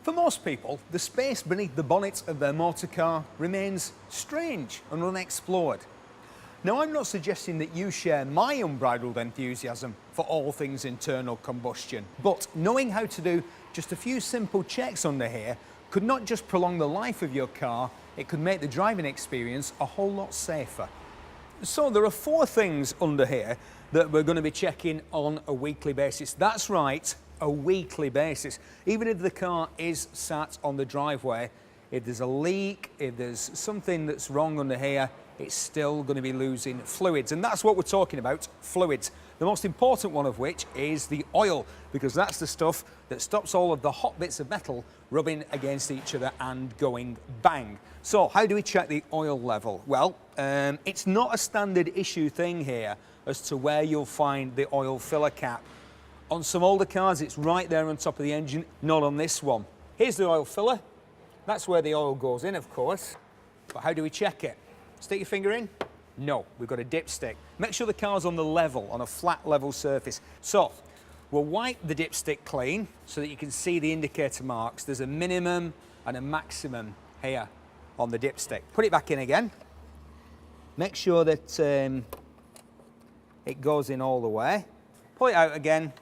For most people, the space beneath the bonnet of their motor car remains strange and unexplored. Now, I'm not suggesting that you share my unbridled enthusiasm for all things internal combustion, but knowing how to do just a few simple checks under here could not just prolong the life of your car, it could make the driving experience a whole lot safer. So there are 4 things under here that we're going to be checking on a weekly basis. That's right, a weekly basis. Even if the car is sat on the driveway, if there's a leak, if there's something that's wrong under here, it's still going to be losing fluids. And that's what we're talking about, fluids. The most important one of which is the oil, because that's the stuff that stops all of the hot bits of metal rubbing against each other and going bang. So how do we check the oil level? Well, it's not a standard issue thing here as to where you'll find the oil filler cap. On some older cars, it's right there on top of the engine, not on this one. Here's the oil filler. That's where the oil goes in, of course. But how do we check it? Stick your finger in? No, we've got a dipstick. Make sure the car's on the level, on a flat level surface. So, we'll wipe the dipstick clean so that you can see the indicator marks. There's a minimum and a maximum here on the dipstick. Put it back in again. Make sure that it goes in all the way. Pull it out again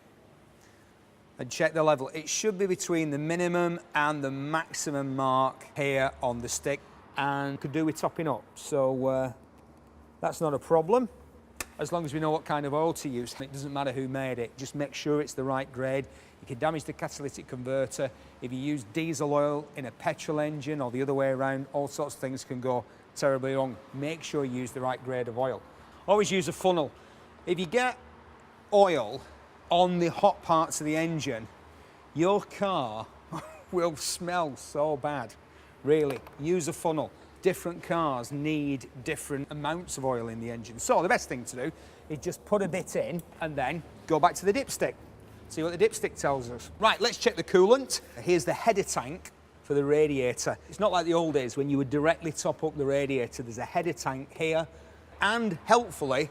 and check the level. It should be between the minimum and the maximum mark here on the stick, and could do with topping up. So that's not a problem, as long as we know what kind of oil to use. It doesn't matter who made it, just make sure it's the right grade. You can damage the catalytic converter. If you use diesel oil in a petrol engine or the other way around, all sorts of things can go terribly wrong. Make sure you use the right grade of oil. Always use a funnel. If you get oil on the hot parts of the engine, your car will smell so bad. Really, use a funnel. Different cars need different amounts of oil in the engine. So the best thing to do is just put a bit in and then go back to the dipstick. See what the dipstick tells us. Right, let's check the coolant. Here's the header tank for the radiator. It's not like the old days when you would directly top up the radiator. There's a header tank here, and helpfully,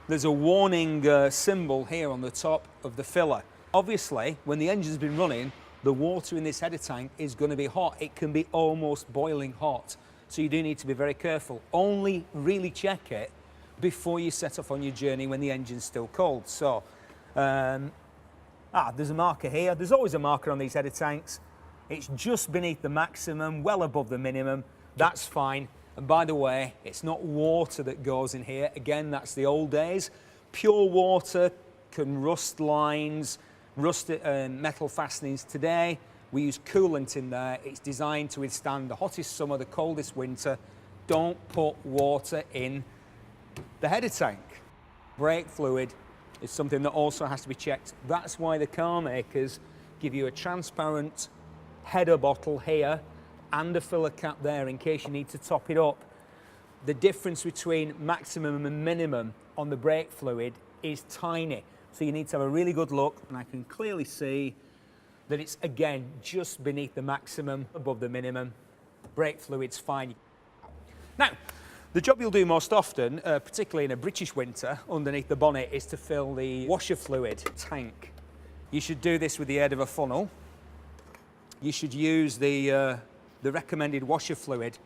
there's a warning symbol here on the top of the filler. Obviously, when the engine's been running, the water in this header tank is going to be hot. It can be almost boiling hot. So you do need to be very careful. Only really check it before you set off on your journey when the engine's still cold. So, there's a marker here. There's always a marker on these header tanks. It's just beneath the maximum, well above the minimum. That's fine. And by the way, it's not water that goes in here. Again, that's the old days. Pure water can rust lines, rust metal fastenings. Today, we use coolant in there. It's designed to withstand the hottest summer, the coldest winter. Don't put water in the header tank. Brake fluid is something that also has to be checked. That's why the car makers give you a transparent header bottle here and a filler cap there in case you need to top it up. The difference between maximum and minimum on the brake fluid is tiny. So you need to have a really good look, and I can clearly see that it's, again, just beneath the maximum, above the minimum. Brake fluid's fine. Now, the job you'll do most often, particularly in a British winter, underneath the bonnet, is to fill the washer fluid tank. You should do this with the aid of a funnel. You should use the recommended washer fluid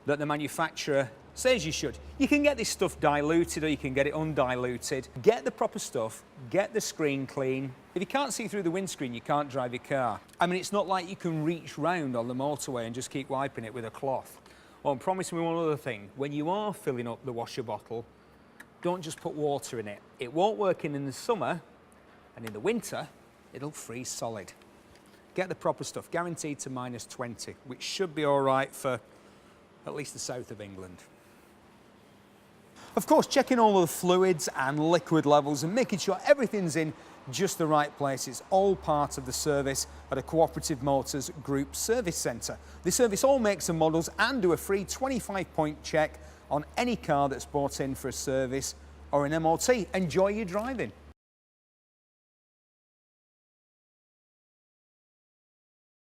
that the manufacturer says you should. You can get this stuff diluted or you can get it undiluted. Get the proper stuff, get the screen clean. If you can't see through the windscreen, you can't drive your car. I mean, it's not like you can reach round on the motorway and just keep wiping it with a cloth. Oh, and promise me one other thing. When you are filling up the washer bottle, don't just put water in it. It won't work in the summer, and in the winter, it'll freeze solid. Get the proper stuff, guaranteed to -20, which should be all right for at least the south of England. Of course, checking all of the fluids and liquid levels and making sure everything's in just the right place is all part of the service at a Cooperative Motors Group service centre. They service all makes and models and do a free 25-point check on any car that's brought in for a service or an MOT. Enjoy your driving.